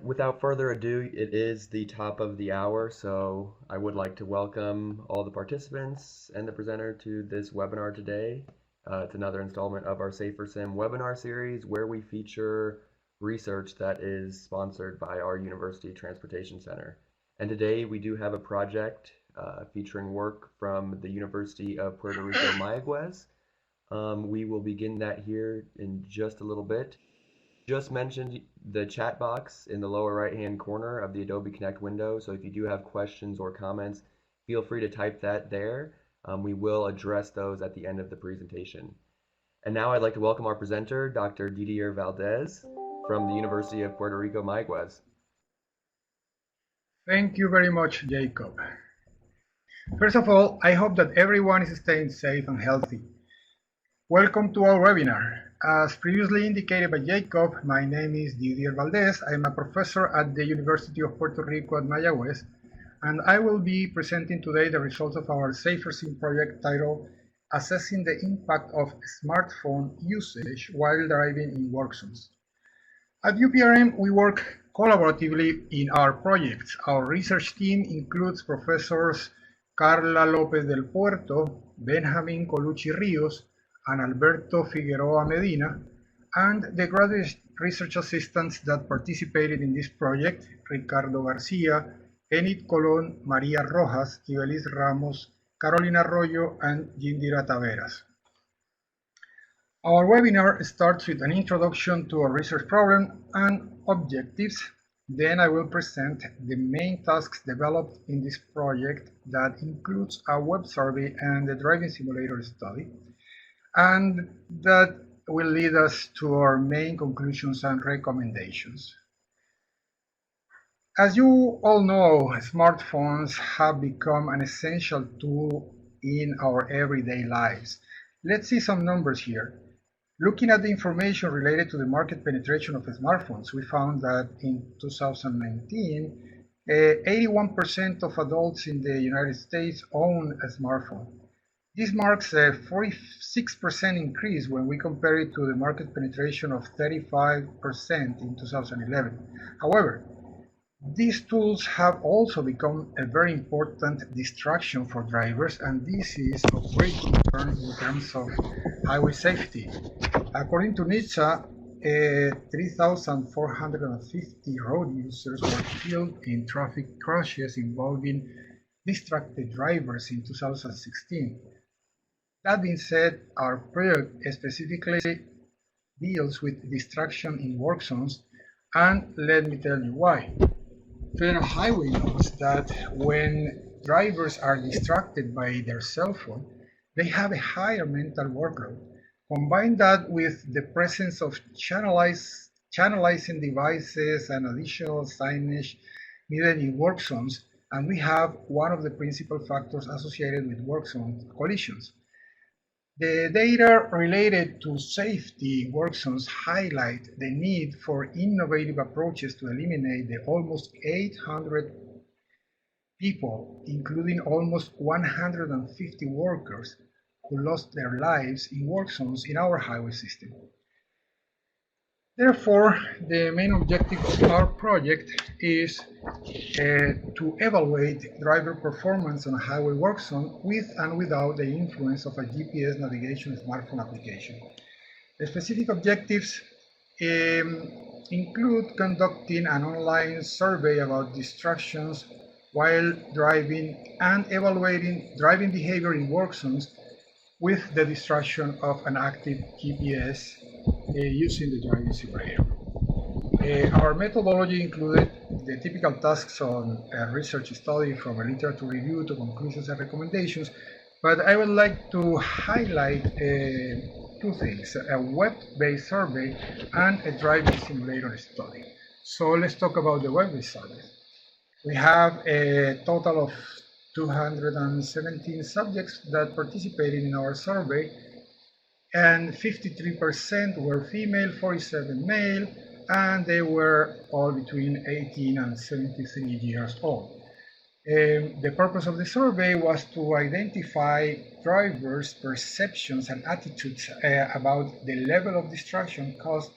Without further ado, it is the top of the hour, so I would like to welcome all the participants and the presenter to this webinar today. It's another installment of our Safer Sim webinar series where we feature research that is sponsored by our University Transportation Center. And today we do have a project featuring work from the University of Puerto Rico, Mayagüez. We will begin that here in just a little bit. Just mentioned the chat box in the lower right hand corner of the Adobe Connect window. So if you do have questions or comments, feel free to type that there. We will address those at the end of the presentation. And now I'd like to welcome our presenter, Dr. Didier Valdes from the University of Puerto Rico, Mayagüez. Thank you very much, Jacob. First of all, I hope that everyone is staying safe and healthy. Welcome to our webinar. As previously indicated by Jacob, my name is Didier Valdes. I'm a professor at the University of Puerto Rico at Mayagüez, and I will be presenting today the results of our Safer Sim project titled Assessing the Impact of Smartphone Usage While Driving in Work Zones. At UPRM, we work collaboratively in our projects. Our research team includes Professors Carla López del Puerto, Benjamin Colucci Rios, and Alberto Figueroa Medina, and the graduate research assistants that participated in this project, Ricardo Garcia, Enid Colón, María Rojas, Ibelis Ramos, Carolina Arroyo, and Yindira Taveras. Our webinar starts with an introduction to our research problem and objectives. Then I will present the main tasks developed in this project that includes a web survey and the driving simulator study, and that will lead us to our main conclusions and recommendations. As you all know, smartphones have become an essential tool in our everyday lives. Let's see some numbers here. Looking at the information related to the market penetration of smartphones, we found that in 2019, 81% of adults in the United States own a smartphone. This marks a 46% increase when we compare it to the market penetration of 35% in 2011. However, these tools have also become a very important distraction for drivers, and this is of great concern in terms of highway safety. According to NHTSA, 3,450 road users were killed in traffic crashes involving distracted drivers in 2016. That being said, our project specifically deals with distraction in work zones, and let me tell you why. Federal highway knows that when drivers are distracted by their cell phone, they have a higher mental workload. Combine that with the presence of channelizing devices and additional signage needed in work zones, and we have one of the principal factors associated with work zone collisions. The data related to safety in work zones highlight the need for innovative approaches to eliminate the almost 800 people, including almost 150 workers, who lost their lives in work zones in our highway system. Therefore, the main objective of our project is to evaluate driver performance on a highway work zone with and without the influence of a GPS navigation smartphone application. The specific objectives include conducting an online survey about distractions while driving and evaluating driving behavior in work zones with the distraction of an active GPS using the driving simulator. Our methodology included the typical tasks on a research study, from a literature review to conclusions and recommendations, but I would like to highlight two things: a web-based survey and a driving simulator study. So let's talk about the web-based survey. We have a total of 217 subjects that participated in our survey, and 53% were female, 47 male, and they were all between 18 and 73 years old. The purpose of the survey was to identify drivers' perceptions and attitudes about the level of distraction caused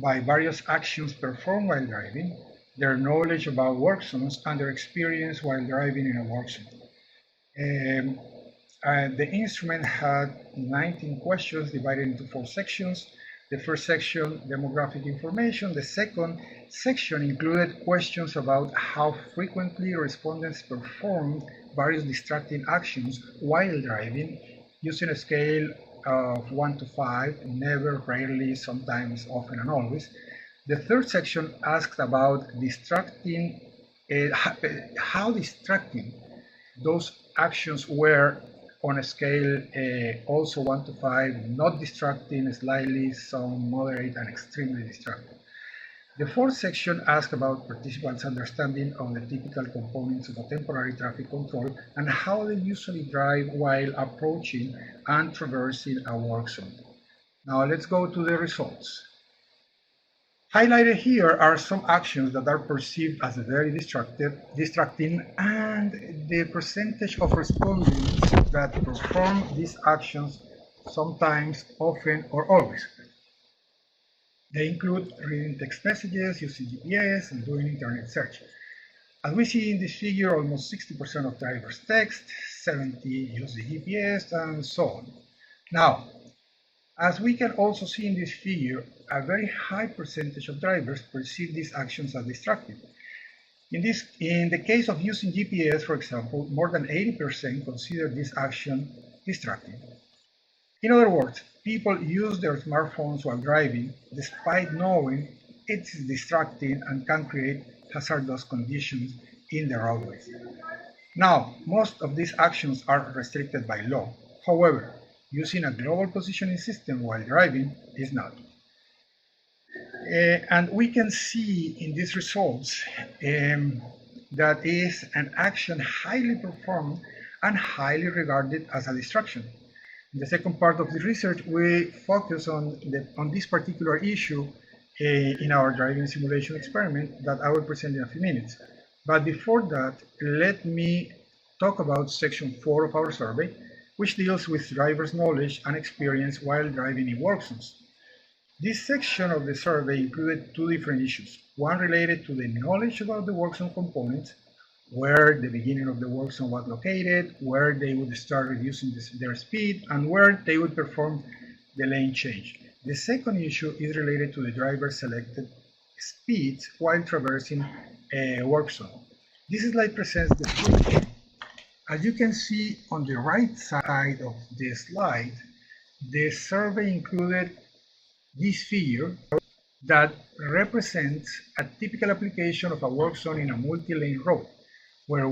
by various actions performed while driving, their knowledge about work zones, and their experience while driving in a work zone. The instrument had 19 questions divided into 4 sections. The first section, demographic information. The second section included questions about how frequently respondents performed various distracting actions while driving, using a scale of 1 to 5, never, rarely, sometimes, often, and always. The third section asked about distracting, how distracting those actions were on a scale also 1 to 5, not distracting, slightly, some, moderate, and extremely distracting. The fourth section asked about participants' understanding of the typical components of a temporary traffic control and how they usually drive while approaching and traversing a work zone. Now let's go to the results. Highlighted here are some actions that are perceived as very distracting, and the percentage of respondents that perform these actions sometimes, often, or always. They include reading text messages, using GPS, and doing internet search. As we see in this figure, almost 60% of drivers text, 70% use the GPS, and so on. Now, as we can also see in this figure, a very high percentage of drivers perceive these actions as distracting. In the case of using GPS, for example, more than 80% consider this action distracting. In other words, people use their smartphones while driving, despite knowing it's distracting and can create hazardous conditions in the roadways. Now, most of these actions are restricted by law. However, using a global positioning system while driving is not. And we can see in these results that is an action highly performed and highly regarded as a distraction. In the second part of the research, we focus on this particular issue in our driving simulation experiment that I will present in a few minutes. But before that, let me talk about section 4 of our survey, which deals with drivers' knowledge and experience while driving in work zones. This section of the survey included 2 different issues, one related to the knowledge about the work zone components, where the beginning of the work zone was located, where they would start reducing their speed, and where they would perform the lane change. The second issue is related to the driver's selected speeds while traversing a work zone. This slide presents the picture. As you can see on the right side of the slide, the survey included this figure that represents a typical application of a work zone in a multi-lane road, where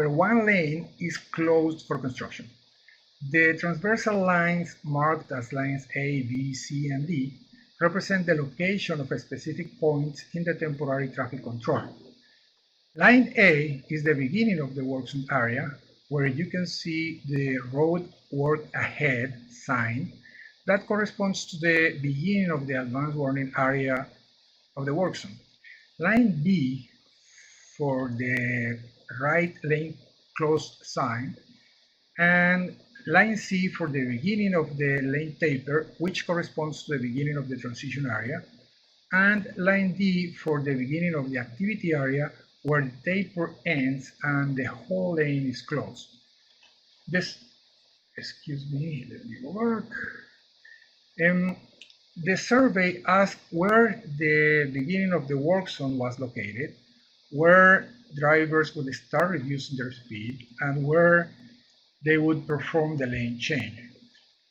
one lane is closed for construction. The transversal lines marked as lines A, B, C, and D represent the location of a specific point in the temporary traffic control. Line A is the beginning of the work zone area, where you can see the road work ahead sign that corresponds to the beginning of the advanced warning area of the work zone. Line B for the right lane closed sign, and line C for the beginning of the lane taper, which corresponds to the beginning of the transition area, and line D for the beginning of the activity area, where the taper ends and the whole lane is closed. Excuse me, let me go back. The survey asked where the beginning of the work zone was located, where drivers would start reducing their speed, and where they would perform the lane change.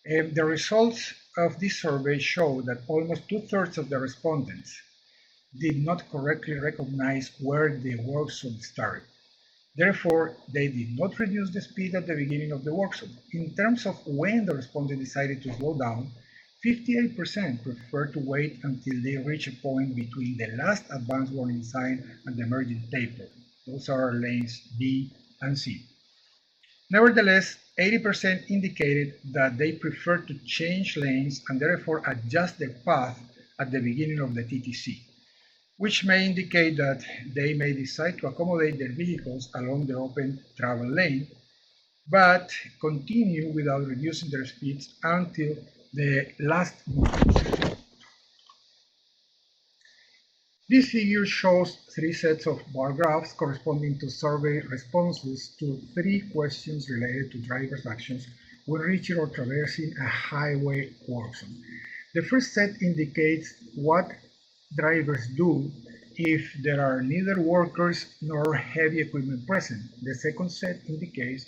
The results of this survey show that almost 2/3 of the respondents did not correctly recognize where the work zone started. Therefore, they did not reduce the speed at the beginning of the work zone. In terms of when the respondent decided to slow down, 58% prefer to wait until they reach a point between the last advanced warning sign and the emerging taper. Those are lanes B and C. Nevertheless, 80% indicated that they prefer to change lanes and therefore adjust their path at the beginning of the TTC, which may indicate that they may decide to accommodate their vehicles along the open travel lane, but continue without reducing their speeds until the last movement. This figure shows three sets of bar graphs corresponding to survey responses to three questions related to drivers' actions when reaching or traversing a highway work zone. The first set indicates what drivers do if there are neither workers nor heavy equipment present. The second set indicates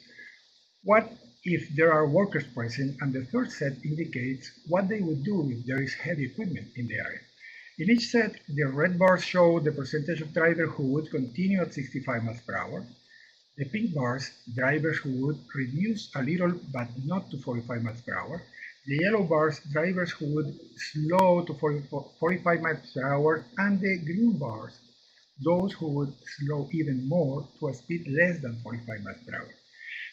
what if there are workers present, and the third set indicates what they would do if there is heavy equipment in the area. In each set, the red bars show the percentage of drivers who would continue at 65 miles per hour. The pink bars, drivers who would reduce a little but not to 45 miles per hour. The yellow bars, drivers who would slow to 45 miles per hour. And the green bars, those who would slow even more to a speed less than 45 miles per hour.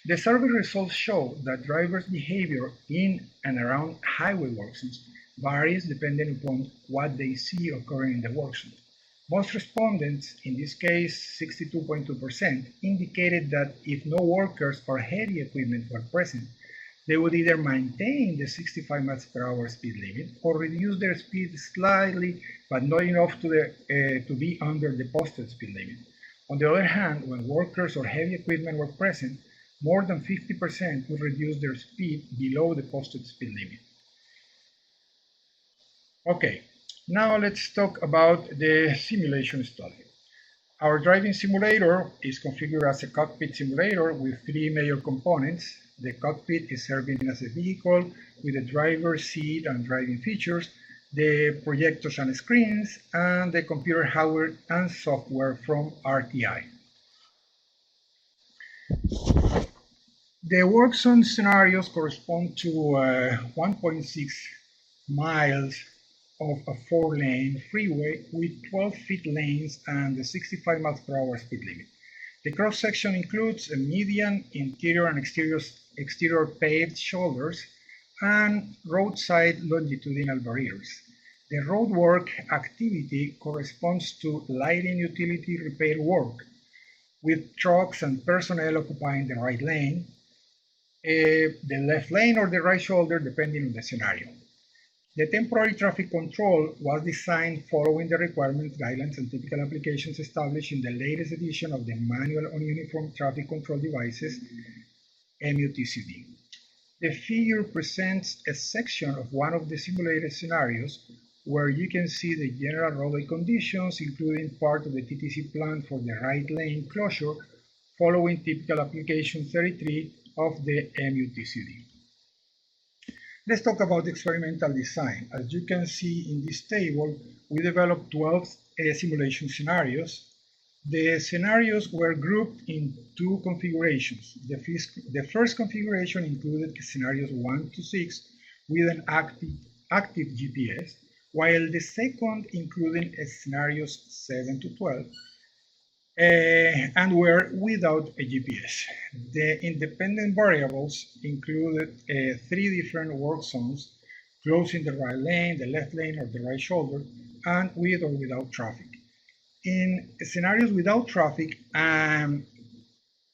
The survey results show that drivers' behavior in and around highway work zones varies depending upon what they see occurring in the work zone. Most respondents, in this case 62.2%, indicated that if no workers or heavy equipment were present, they would either maintain the 65 miles per hour speed limit or reduce their speed slightly, but not enough to be under the posted speed limit. On the other hand, when workers or heavy equipment were present, more than 50% would reduce their speed below the posted speed limit. Okay, now let's talk about the simulation study. Our driving simulator is configured as a cockpit simulator with three major components. The cockpit is serving as a vehicle with a driver, seat, and driving features, the projectors and screens, and the computer hardware and software from RTI. The work zone scenarios correspond to 1.6 miles of a 4-lane freeway with 12-foot lanes and a 65 miles per hour speed limit. The cross-section includes a median, interior and exterior paved shoulders, and roadside longitudinal barriers. The roadwork activity corresponds to lighting utility repair work, with trucks and personnel occupying the right lane, the left lane or the right shoulder, depending on the scenario. The temporary traffic control was designed following the requirements, guidelines, and typical applications established in the latest edition of the Manual on Uniform Traffic Control Devices, MUTCD. The figure presents a section of one of the simulated scenarios where you can see the general roadway conditions, including part of the TTC plan for the right lane closure, following typical application 33 of the MUTCD. Let's talk about experimental design. As you can see in this table, we developed 12 simulation scenarios. The scenarios were grouped in two configurations. The first configuration included scenarios 1 to 6 with an active GPS, while the second included scenarios 7 to 12 and were without a GPS. The independent variables included three different work zones, closing the right lane, the left lane, or the right shoulder, and with or without traffic. In scenarios without traffic, an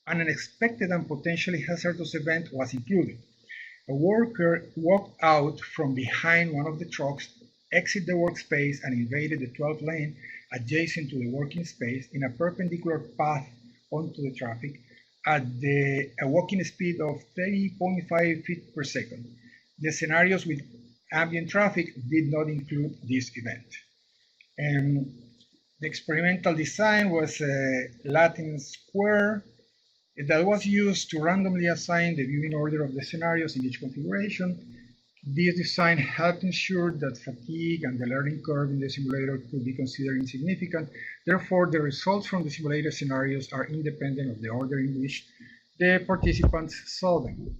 unexpected and potentially hazardous event was included. A worker walked out from behind one of the trucks, exited the workspace, and invaded the 12th lane adjacent to the working space in a perpendicular path onto the traffic at a walking speed of 30.5 feet per second. The scenarios with ambient traffic did not include this event. The experimental design was a Latin square that was used to randomly assign the viewing order of the scenarios in each configuration. This design helped ensure that fatigue and the learning curve in the simulator could be considered insignificant. Therefore, the results from the simulated scenarios are independent of the order in which the participants saw them.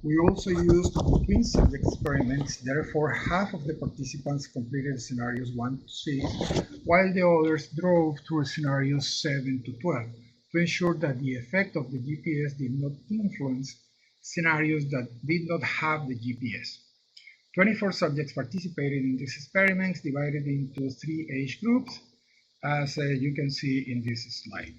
We also used between subject experiments. Therefore, half of the participants completed scenarios 1 to 6, while the others drove through scenarios 7 to 12 to ensure that the effect of the GPS did not influence scenarios that did not have the GPS. 24 subjects participated in these experiments, divided into 3 age groups, as you can see in this slide.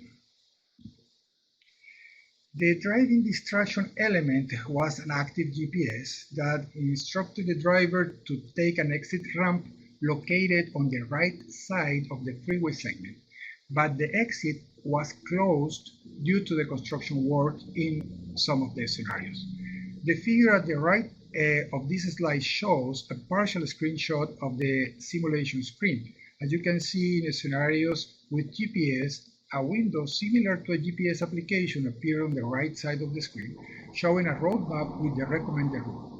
The driving distraction element was an active GPS that instructed the driver to take an exit ramp located on the right side of the freeway segment, but the exit was closed due to the construction work in some of the scenarios. The figure at the right of this slide shows a partial screenshot of the simulation screen. As you can see in the scenarios with GPS, a window similar to a GPS application appeared on the right side of the screen, showing a roadmap with the recommended route.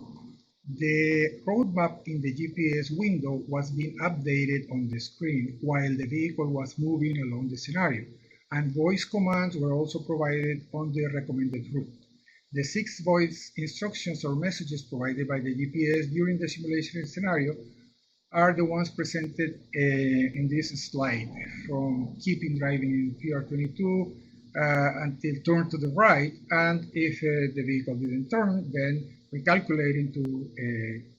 The roadmap in the GPS window was being updated on the screen while the vehicle was moving along the scenario, and voice commands were also provided on the recommended route. The 6 voice instructions or messages provided by the GPS during the simulation scenario are the ones presented in this slide, from keeping driving in PR22 until turn to the right, and if the vehicle didn't turn, then recalculating to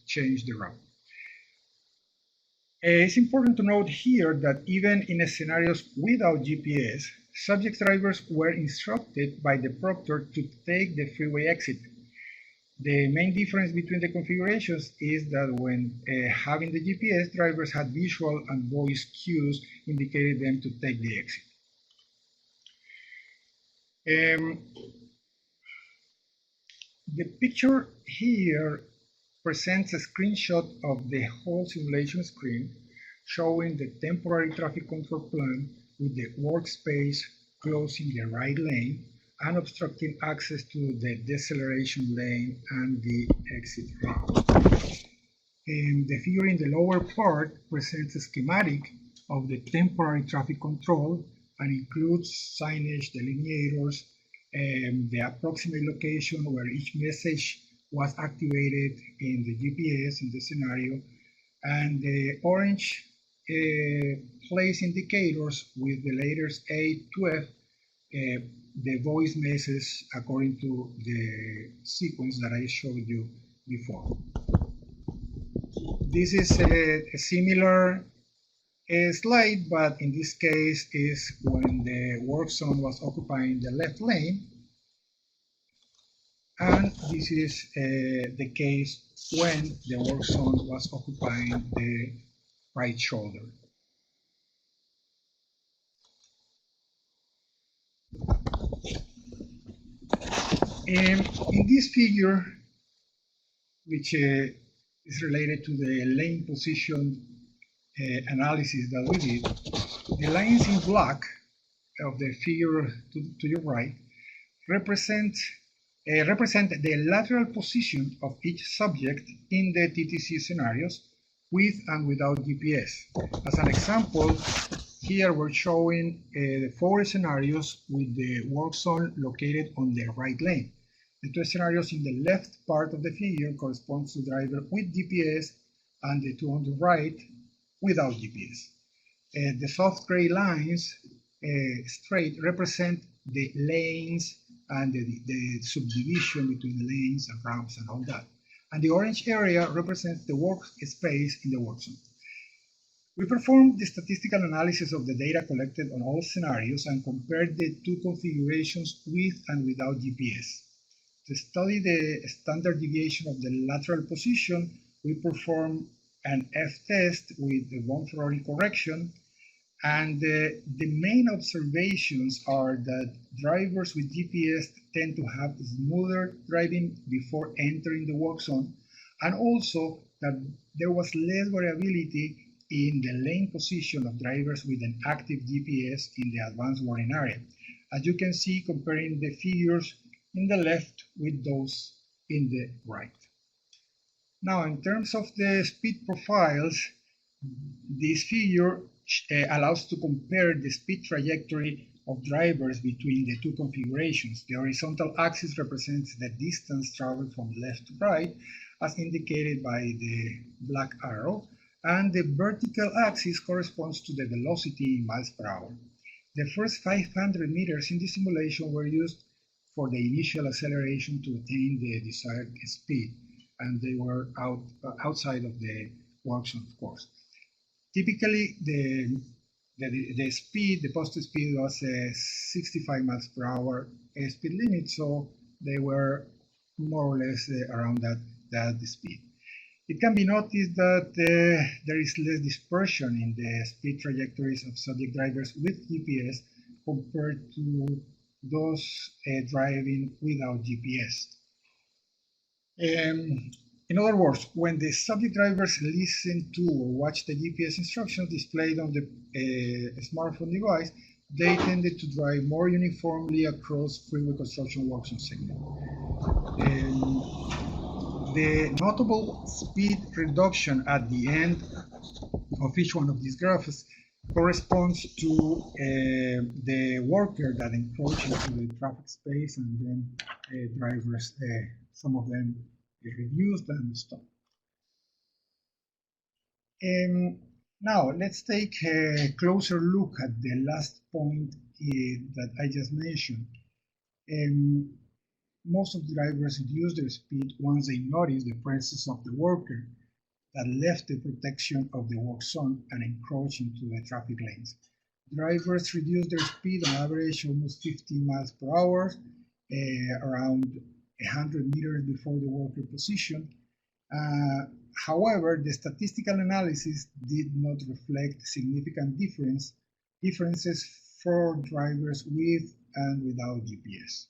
change the route. It's important to note here that even in scenarios without GPS, subject drivers were instructed by the proctor to take the freeway exit. The main difference between the configurations is that when having the GPS, drivers had visual and voice cues indicating them to take the exit. The picture here presents a screenshot of the whole simulation screen showing the temporary traffic control plan with the workspace closing the right lane and obstructing access to the deceleration lane and the exit route. The figure in the lower part presents a schematic of the temporary traffic control and includes signage, delineators, the approximate location where each message was activated in the GPS in the scenario, and the orange place indicators with the letters A to F, the voice message according to the sequence that I showed you before. This is a similar slide, but in this case is when the work zone was occupying the left lane, and this is the case when the work zone was occupying the right shoulder. In this figure, which is related to the lane position analysis that we did, the lines in black of the figure to your right represent the lateral position of each subject in the TTC scenarios with and without GPS. As an example, here we're showing the 4 scenarios with the work zone located on the right lane. The 2 scenarios in the left part of the figure corresponds to driver with GPS, and the 2 on the right without GPS. The soft gray lines straight represent the lanes and the subdivision between the lanes and ramps and all that. And the orange area represents the workspace in the work zone. We performed the statistical analysis of the data collected on all scenarios and compared the 2 configurations with and without GPS. To study the standard deviation of the lateral position, we performed an F-test with the one-for-all correction, and the main observations are that drivers with GPS tend to have smoother driving before entering the work zone, and also that there was less variability in the lane position of drivers with an active GPS in the advanced warning area, as you can see comparing the figures in the left with those in the right. Now, in terms of the speed profiles, this figure allows to compare the speed trajectory of drivers between the 2 configurations. The horizontal axis represents the distance traveled from left to right, as indicated by the black arrow, and the vertical axis corresponds to the velocity in miles per hour. The first 500 meters in the simulation were used for the initial acceleration to attain the desired speed, and they were outside of the work zone, of course. Typically, the speed, the posted speed was 65 miles per hour speed limit, so they were more or less around that speed. It can be noticed that there is less dispersion in the speed trajectories of subject drivers with GPS compared to those driving without GPS. In other words, when the subject drivers listen to or watch the GPS instructions displayed on the smartphone device, they tended to drive more uniformly across freeway construction work zone segment. The notable speed reduction at the end of each one of these graphs corresponds to the worker that encroach into the traffic space, and then drivers, some of them reduced and stopped. Now let's take a closer look at the last point that I just mentioned. Most of the drivers reduce their speed once they notice the presence of the worker that left the protection of the work zone and encroach into the traffic lanes. Drivers reduce their speed on average almost 50 miles per hour, around 100 meters before the worker position. However, the statistical analysis did not reflect significant differences for drivers with and without GPS.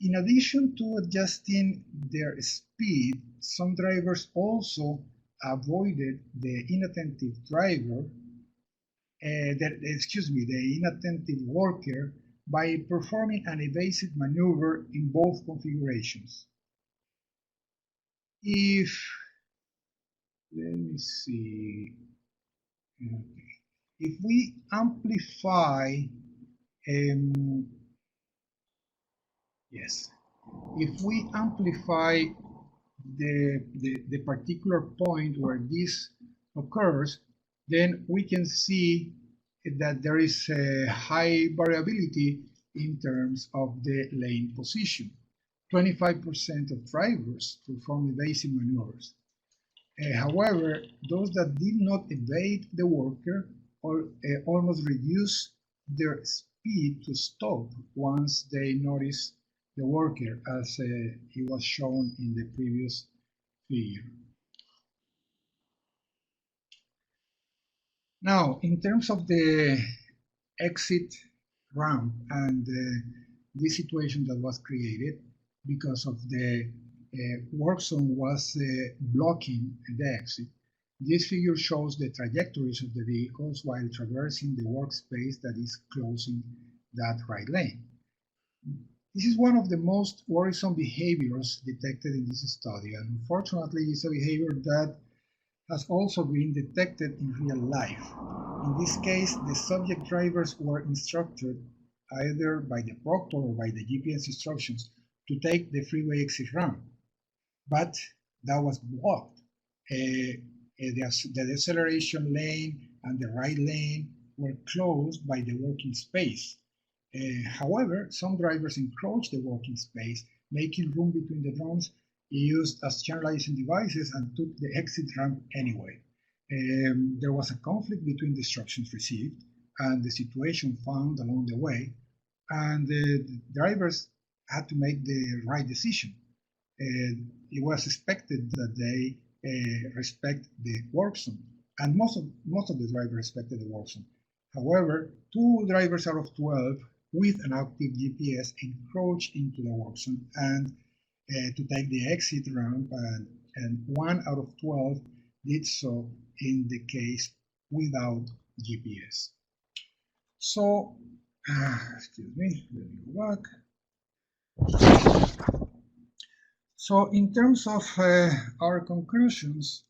In addition to adjusting their speed, some drivers also avoided the inattentive driver, the inattentive worker, by performing an evasive maneuver in both configurations. Let me see, if we amplify, if we amplify the particular point where this occurs, then we can see that there is a high variability in terms of the lane position. 25% of drivers perform evasive maneuvers. However, those that did not evade the worker almost reduce their speed to stop once they notice the worker, as it was shown in the previous figure. Now, in terms of the exit ramp and the situation that was created because of the work zone was blocking the exit, this figure shows the trajectories of the vehicles while traversing the workspace that is closing that right lane. This is one of the most worrisome behaviors detected in this study, and unfortunately it's a behavior that has also been detected in real life. In this case, the subject drivers were instructed either by the proctor or by the GPS instructions to take the freeway exit ramp, but that was blocked. The deceleration lane and the right lane were closed by the working space. However, some drivers encroached the working space, making room between the drums used as channelizing devices and took the exit ramp anyway. There was a conflict between the instructions received and the situation found along the way, and the drivers had to make the right decision. It was expected that they respect the work zone, and most of the drivers respected the work zone. However, 2 drivers out of 12 with an active GPS encroached into the work zone and to take the exit ramp, and 1 out of 12 did so in the case without GPS. So, excuse me, let me go back. So in terms of our conclusions,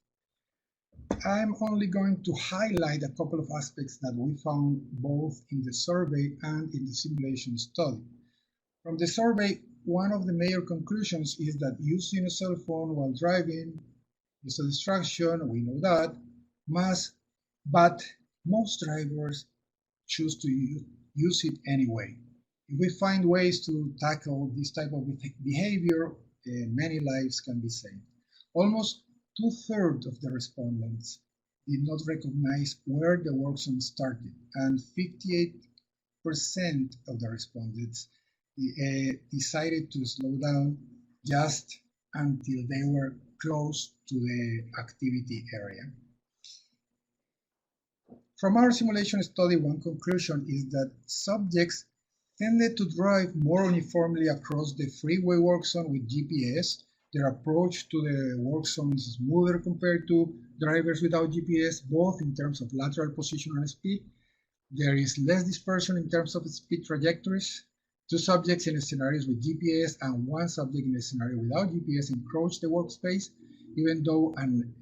I'm only going to highlight a couple of aspects that we found both in the survey and in the simulation study. From the survey, one of the major conclusions is that using a cell phone while driving is a distraction, we know that, but most drivers choose to use it anyway. If we find ways to tackle this type of behavior, many lives can be saved. Almost 2/3 of the respondents did not recognize where the work zone started, and 58% of the respondents decided to slow down just until they were close to the activity area. From our simulation study, one conclusion is that subjects tended to drive more uniformly across the freeway work zone with GPS. Their approach to the work zone is smoother compared to drivers without GPS, both in terms of lateral position and speed. There is less dispersion in terms of speed trajectories. Two subjects in scenarios with GPS and one subject in a scenario without GPS encroached the workspace, even though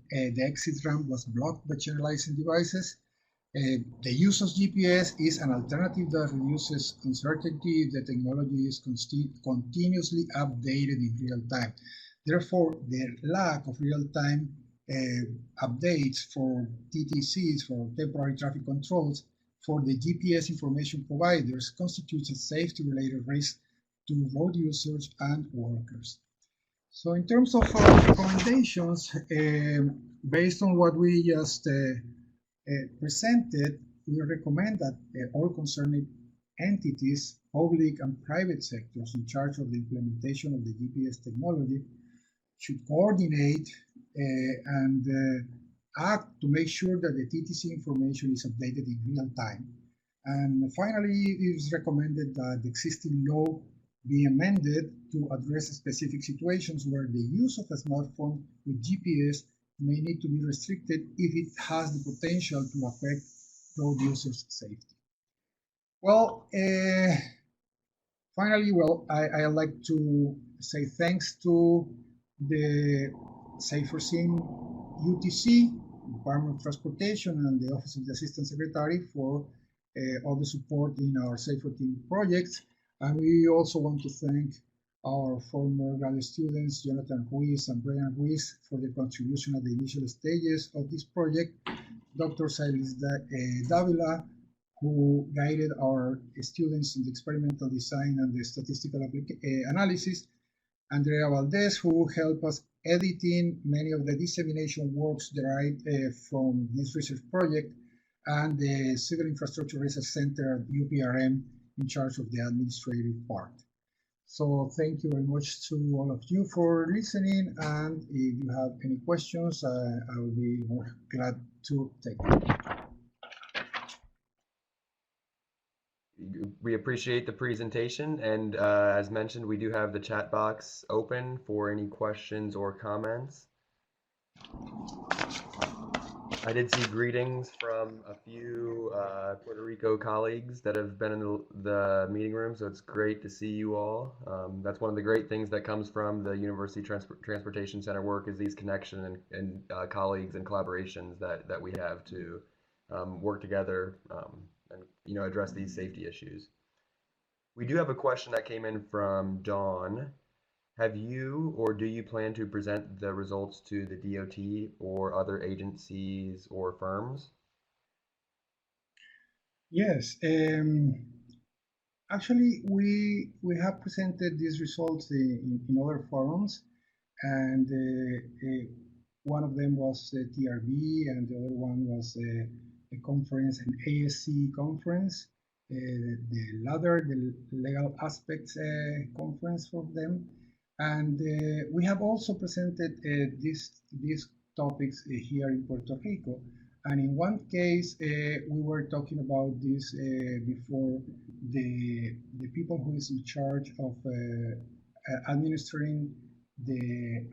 the exit ramp was blocked by channelizing devices. The use of GPS is an alternative that reduces uncertainty if the technology is continuously updated in real time. Therefore, the lack of real-time updates for TTCs, for temporary traffic controls, for the GPS information providers constitutes a safety-related risk to road users and workers. So in terms of our recommendations, based on what we just presented, we recommend that all concerned entities, public and private sectors in charge of the implementation of the GPS technology should coordinate and act to make sure that the TTC information is updated in real time. And finally, it is recommended that the existing law be amended to address specific situations where the use of a smartphone with GPS may need to be restricted if it has the potential to affect road users' safety. Well, finally, I'd like to say thanks to the SaferSim UTC, Department of Transportation, and the Office of the Assistant Secretary for all the support in our SaferTeam projects. And we also want to thank our former graduate students, Jonathan Ruiz and Brian Ruiz, for the contribution at the initial stages of this project, Dr. Silas Davila, who guided our students in the experimental design and the statistical analysis, Andrea Valdes, who helped us editing many of the dissemination works derived from this research project, and the Civil Infrastructure Research Center at UPRM in charge of the administrative part. So thank you very much to all of you for listening, and if you have any questions, I will be more glad to take them. We appreciate the presentation, and as mentioned, we do have the chat box open for any questions or comments. I did see greetings from a few Puerto Rico colleagues that have been in the meeting room, so it's great to see you all. That's one of the great things that comes from the University Transportation Center work, is these connections and colleagues and collaborations that we have to work together and address these safety issues. We do have a question that came in from Dawn. Have you or do you plan to present the results to the DOT or other agencies or firms? Yes, actually we have presented these results in other forums, and one of them was TRB, and the other one was a conference, an ASC conference, the latter, the legal aspects conference for them. And we have also presented these topics here in Puerto Rico. And in one case, we were talking about this before the people who is in charge of administering the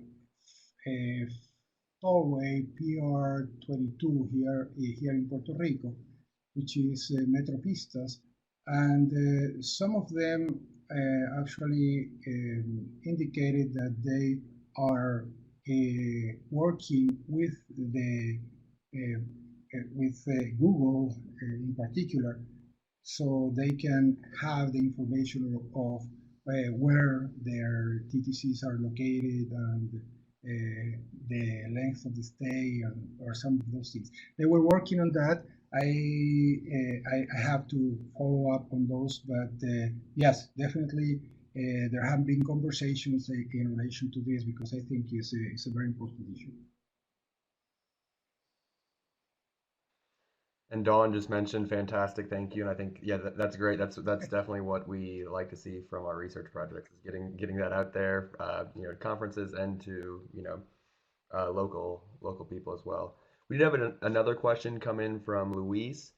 tollway PR22 here in Puerto Rico, which is Metropistas. And some of them actually indicated that they are working with Google in particular, so they can have the information of where their TTCs are located and the length of the stay or some of those things. They were working on that. I have to follow up on those, but yes, definitely there have been conversations in relation to this, because I think it's a very important issue. And Dawn just mentioned, fantastic, thank you. And I think, yeah, that's great. That's definitely what we like to see from our research projects, is getting that out there, at conferences and to local people as well. We did have another question come in from Luis.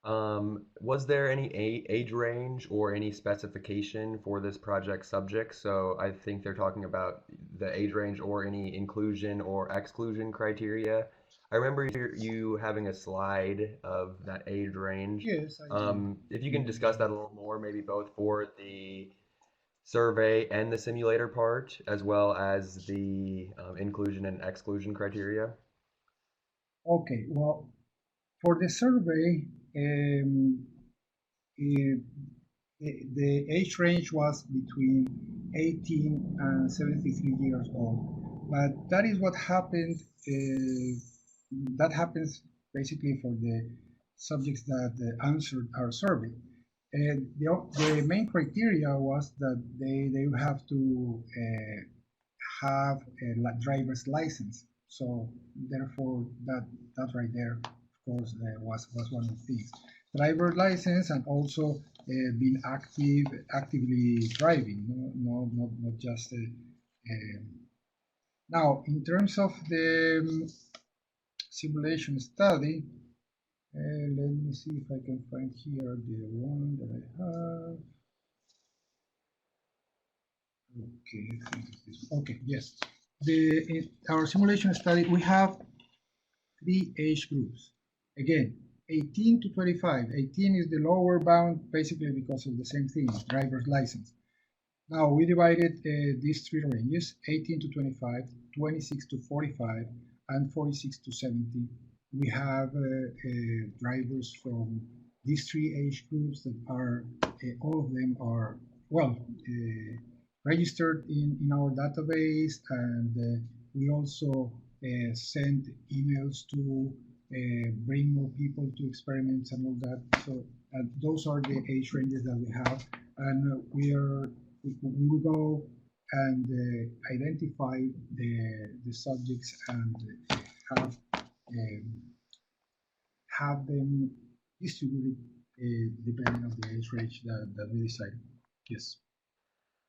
Was there any age range or any specification for this project subject? So I think they're talking about the age range or any inclusion or exclusion criteria. I remember you having a slide of that age range. Yes, I do. If you can discuss that a little more, maybe both for the survey and the simulator part, as well as the inclusion and exclusion criteria. Okay, well, for the survey, eh, the age range was between 18 and 73 years old. But that is what happened. That happens basically for the subjects that answered our survey. And the main criteria was that they have to have a driver's license. So therefore, that right there, of course, was one of the things. Driver license and also being actively driving, not just. Now, in terms of the simulation study, let me see if I can find here the one that I have. Okay, I think it's this one. Okay, yes. In our simulation study, we have 3 age groups. Again, 18 to 25. 18 is the lower bound, basically because of the same thing, driver's license. Now, we divided these 3 ranges, 18 to 25, 26 to 45, and 46 to 70. We have drivers from these 3 age groups that are, all of them are, well, registered in our database, and we also send emails to bring more people to experiments and all that. So those are the age ranges that we have, and we will go and identify the subjects and have have them distributed depending on the age range that we decide. Yes.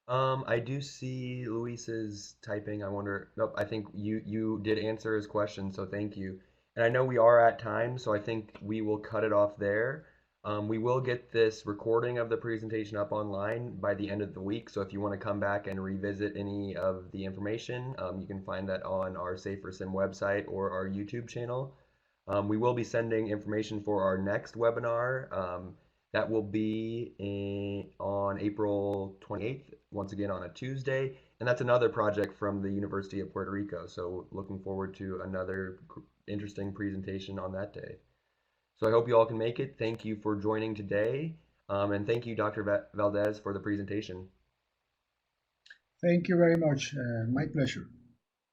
I do see Luis's typing. I wonder. Nope, I think you did answer his question, so thank you. And I know we are at time, so I think we will cut it off there. We will get this recording of the presentation up online by the end of the week. So if you want to come back and revisit any of the information, you can find that on our Safer Sim website or our YouTube channel. We will be sending information for our next webinar. That will be on April 28th, once again on a Tuesday. And that's another project from the University of Puerto Rico. So looking forward to another interesting presentation on that day. So I hope you all can make it. Thank you for joining today. And thank you, Dr. Valdes, for the presentation. Thank you very much. My pleasure.